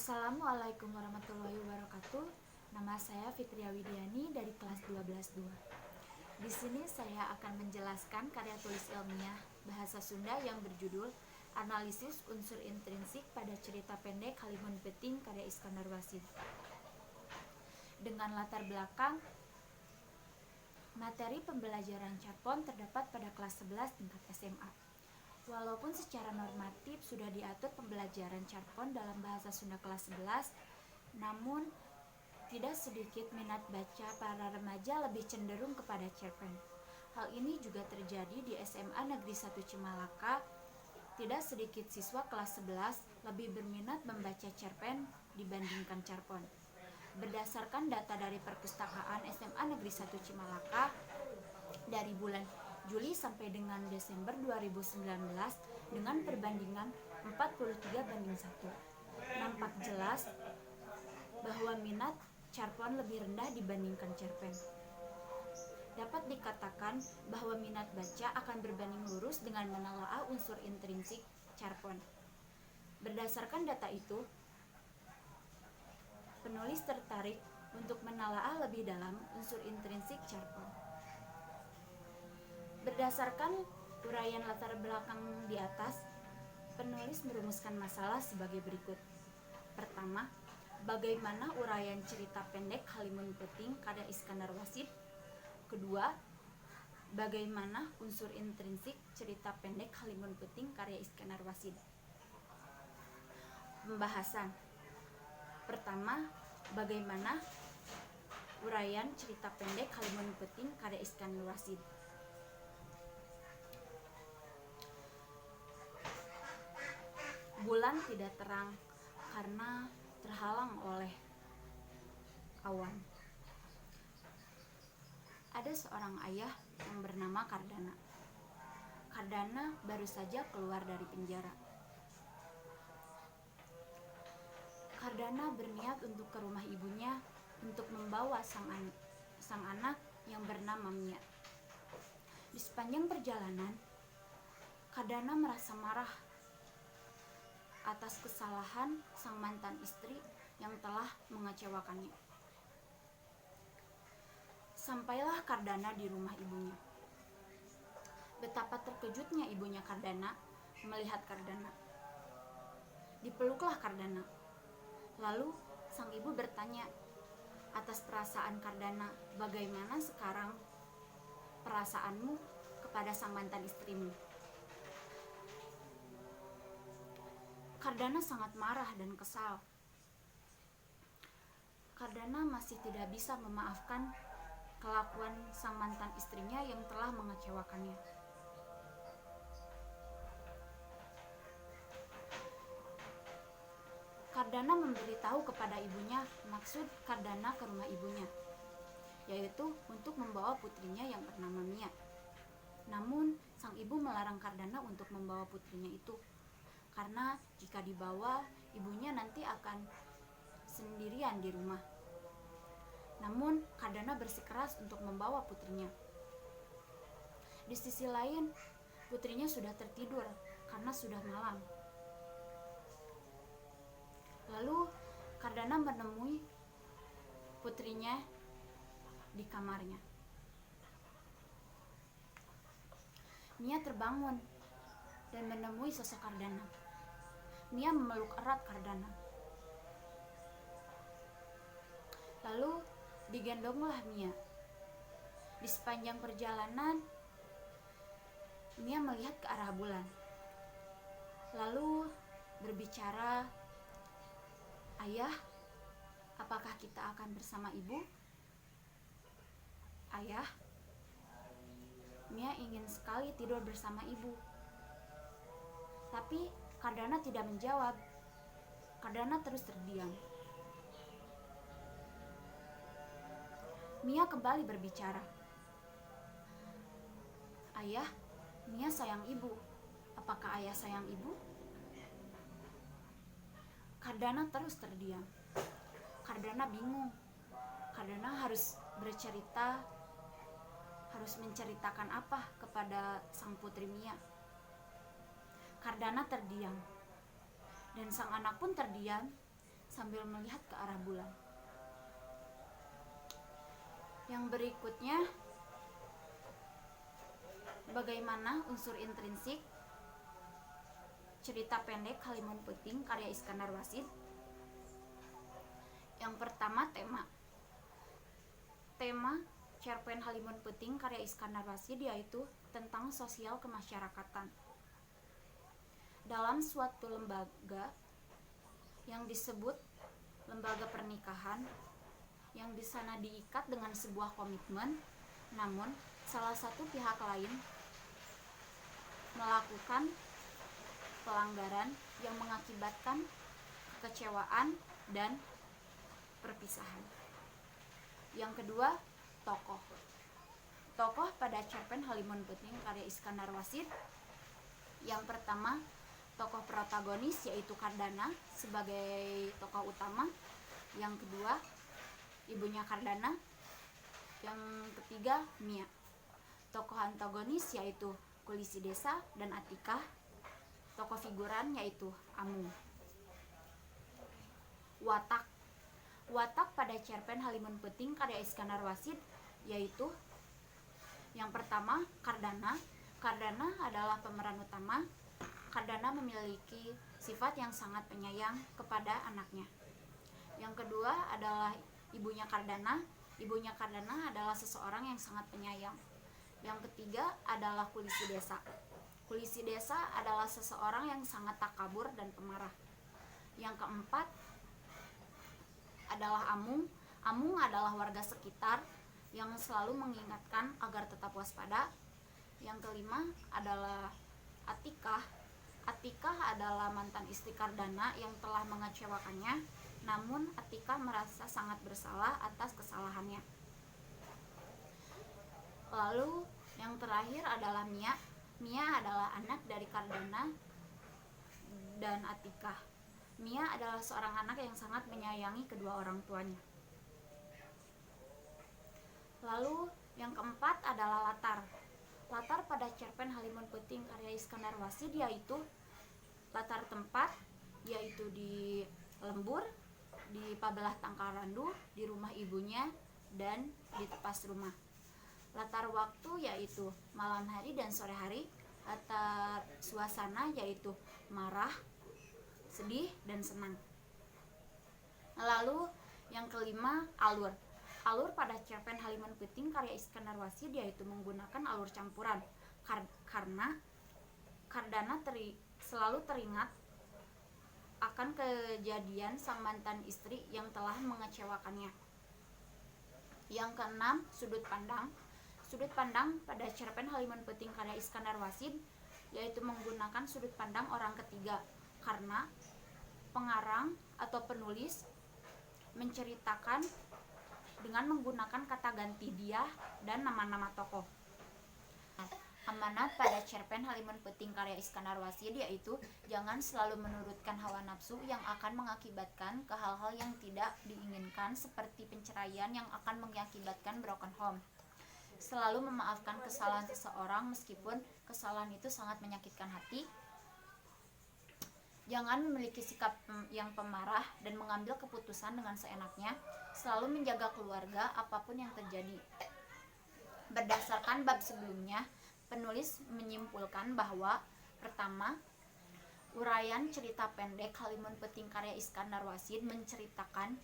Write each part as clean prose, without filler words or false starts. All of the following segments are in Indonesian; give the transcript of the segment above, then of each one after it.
Assalamualaikum warahmatullahi wabarakatuh. Nama saya Fitria Widiani dari kelas 12-2. Di sini saya akan menjelaskan karya tulis ilmiah bahasa Sunda yang berjudul Analisis Unsur Intrinsik pada Cerita Pendek Halimun Peting karya Iskandar Wasid. Dengan latar belakang materi pembelajaran Carpon terdapat pada kelas 11 tingkat SMA. Walaupun secara normatif sudah diatur pembelajaran Carpon dalam bahasa Sunda kelas 11, namun tidak sedikit minat baca para remaja lebih cenderung kepada cerpen. Hal ini juga terjadi di SMA Negeri 1 Cimalaka. Tidak sedikit siswa kelas 11 lebih berminat membaca cerpen dibandingkan Carpon. Berdasarkan data dari Perpustakaan SMA Negeri 1 Cimalaka, dari bulan Juli sampai dengan Desember 2019 dengan perbandingan 43:1, nampak jelas bahwa minat Carpon lebih rendah dibandingkan cerpen. Dapat dikatakan bahwa minat baca akan berbanding lurus dengan menelaah unsur intrinsik Carpon. Berdasarkan data itu, penulis tertarik untuk menelaah lebih dalam unsur intrinsik Carpon. Berdasarkan uraian latar belakang di atas, penulis merumuskan masalah sebagai berikut. Pertama, bagaimana uraian cerita pendek Halimun Peting karya Iskandar Wasid? Kedua, bagaimana unsur intrinsik cerita pendek Halimun Peting karya Iskandar Wasid? Pembahasan. Pertama, bagaimana uraian cerita pendek Halimun Peting karya Iskandar Wasid? Bulan tidak terang karena terhalang oleh awan. Ada seorang ayah yang bernama Kardana. Kardana baru saja keluar dari penjara. Kardana berniat untuk ke rumah ibunya untuk membawa sang anak yang bernama Mia. Di sepanjang perjalanan, Kardana merasa marah atas kesalahan sang mantan istri yang telah mengecewakannya. Sampailah Kardana di rumah ibunya. Betapa terkejutnya ibunya Kardana melihat Kardana. Dipeluklah Kardana. Lalu sang ibu bertanya atas perasaan Kardana, bagaimana sekarang perasaanmu kepada sang mantan istrimu? Kardana sangat marah dan kesal. Kardana masih tidak bisa memaafkan kelakuan sang mantan istrinya yang telah mengecewakannya. Kardana memberitahu kepada ibunya maksud Kardana ke rumah ibunya, yaitu untuk membawa putrinya yang bernama Mia. Namun, sang ibu melarang Kardana untuk membawa putrinya itu, karena jika dibawa, ibunya nanti akan sendirian di rumah. Namun, Kardana bersikeras untuk membawa putrinya. Di sisi lain, putrinya sudah tertidur karena sudah malam. Lalu, Kardana menemui putrinya di kamarnya. Mia terbangun dan menemui sosok Kardana. Mia memeluk erat Kardana. Lalu digendonglah Mia. Di sepanjang perjalanan, Mia melihat ke arah bulan. Lalu berbicara, "Ayah, apakah kita akan bersama ibu?" "Ayah, Mia ingin sekali tidur bersama ibu." Tapi Kardana tidak menjawab. Kardana terus terdiam. Mia kembali berbicara. "Ayah, Mia sayang ibu. Apakah ayah sayang ibu?" Kardana terus terdiam. Kardana bingung. Kardana harus menceritakan apa kepada sang putri Mia. Kardana terdiam, dan sang anak pun terdiam sambil melihat ke arah bulan. Yang berikutnya, bagaimana unsur intrinsik cerita pendek Halimun Puting karya Iskandar Wasid. Yang pertama, tema cerpen Halimun Puting karya Iskandar Wasid yaitu tentang sosial kemasyarakatan. Dalam suatu lembaga yang disebut lembaga pernikahan, yang di sana diikat dengan sebuah komitmen, namun salah satu pihak lain melakukan pelanggaran yang mengakibatkan kekecewaan dan perpisahan. Yang kedua, tokoh pada cerpen Halimun Puting karya Iskandar Wasid. Yang pertama, tokoh protagonis yaitu Kardana sebagai tokoh utama. Yang kedua, ibunya Kardana. Yang ketiga, Mia. Tokoh antagonis yaitu Kulisidesa dan Atikah. Tokoh figuran yaitu Amung. Watak pada cerpen Halimun Puting karya Iskandar Wasid yaitu yang pertama, Kardana. Kardana adalah pemeran utama. Kardana memiliki sifat yang sangat penyayang kepada anaknya. Yang kedua adalah ibunya Kardana. Ibunya Kardana adalah seseorang yang sangat penyayang. Yang ketiga adalah Kulisidesa. Kulisidesa adalah seseorang yang sangat takabur dan pemarah. Yang keempat adalah Amung. Amung adalah warga sekitar yang selalu mengingatkan agar tetap waspada. Yang kelima adalah Atikah. Atikah adalah mantan istri Kardana yang telah mengecewakannya, namun Atikah merasa sangat bersalah atas kesalahannya. Lalu yang terakhir adalah Mia. Mia adalah anak dari Kardana dan Atikah. Mia adalah seorang anak yang sangat menyayangi kedua orang tuanya. Lalu yang keempat adalah latar. Latar pada cerpen Halimun Puting karya Iskandar Wasid yaitu latar tempat yaitu di Lembur, di Pabelah Tangkarandu, di rumah ibunya, dan di tepas rumah. Latar waktu yaitu malam hari dan sore hari. Latar suasana yaitu marah, sedih, dan senang. Lalu yang kelima, alur. Alur pada cerpen Halimun Puting karya Iskandar Wasid yaitu menggunakan alur campuran karena Kardana selalu teringat akan kejadian sang mantan istri yang telah mengecewakannya. Yang keenam, sudut pandang. Sudut pandang pada cerpen Halimun Puting karya Iskandar Wasid yaitu menggunakan sudut pandang orang ketiga karena pengarang atau penulis menceritakan dengan menggunakan kata ganti dia dan nama-nama tokoh. Amanat pada cerpen Halimun Puting karya Iskandar Wasid yaitu jangan selalu menurutkan hawa nafsu yang akan mengakibatkan ke hal-hal yang tidak diinginkan seperti penceraian yang akan mengakibatkan broken home. Selalu memaafkan kesalahan seseorang meskipun kesalahan itu sangat menyakitkan hati. Jangan memiliki sikap yang pemarah dan mengambil keputusan dengan seenaknya. Selalu menjaga keluarga apapun yang terjadi. Berdasarkan bab sebelumnya, penulis menyimpulkan bahwa pertama, uraian cerita pendek Halimun Puting karya Iskandar Wasid menceritakan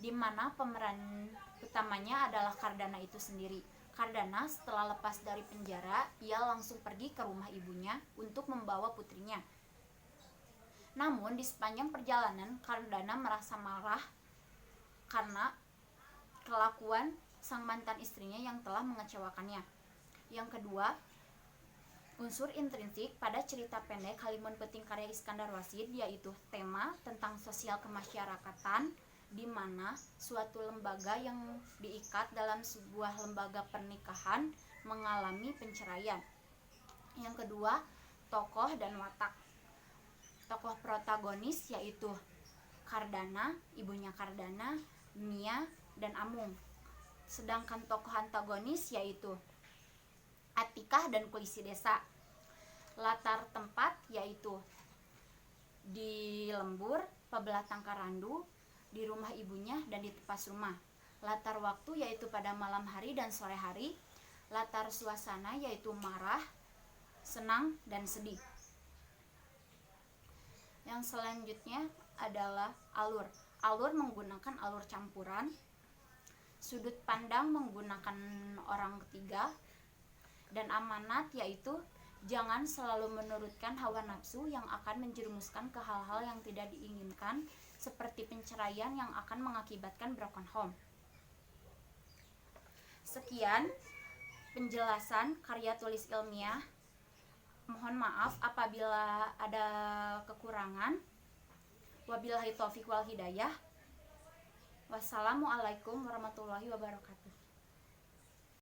di mana pemeran utamanya adalah Kardana itu sendiri. Kardana setelah lepas dari penjara, ia langsung pergi ke rumah ibunya untuk membawa putrinya. Namun di sepanjang perjalanan Kardana merasa marah karena kelakuan sang mantan istrinya yang telah mengecewakannya. Yang kedua, unsur intrinsik pada cerita pendek Halimun Puting karya Iskandar Wasid yaitu tema tentang sosial kemasyarakatan di mana suatu lembaga yang diikat dalam sebuah lembaga pernikahan mengalami penceraian. Yang kedua, tokoh dan watak. Tokoh protagonis yaitu Kardana, ibunya Kardana, Mia, dan Amung. Sedangkan tokoh antagonis yaitu Atikah dan Kulisidesa. Latar tempat yaitu di Lembur, Pabelah Tangkarandu, di rumah ibunya dan di tepas rumah. Latar waktu yaitu pada malam hari dan sore hari. Latar suasana yaitu marah, senang, dan sedih. Yang selanjutnya adalah alur. Alur menggunakan alur campuran. Sudut pandang menggunakan orang ketiga. Dan amanat yaitu jangan selalu menurutkan hawa nafsu yang akan menjerumuskan ke hal-hal yang tidak diinginkan, seperti penceraian yang akan mengakibatkan broken home. Sekian penjelasan karya tulis ilmiah. Mohon maaf apabila ada kekurangan. Wabillahi taufiq wal hidayah. Wassalamualaikum warahmatullahi wabarakatuh.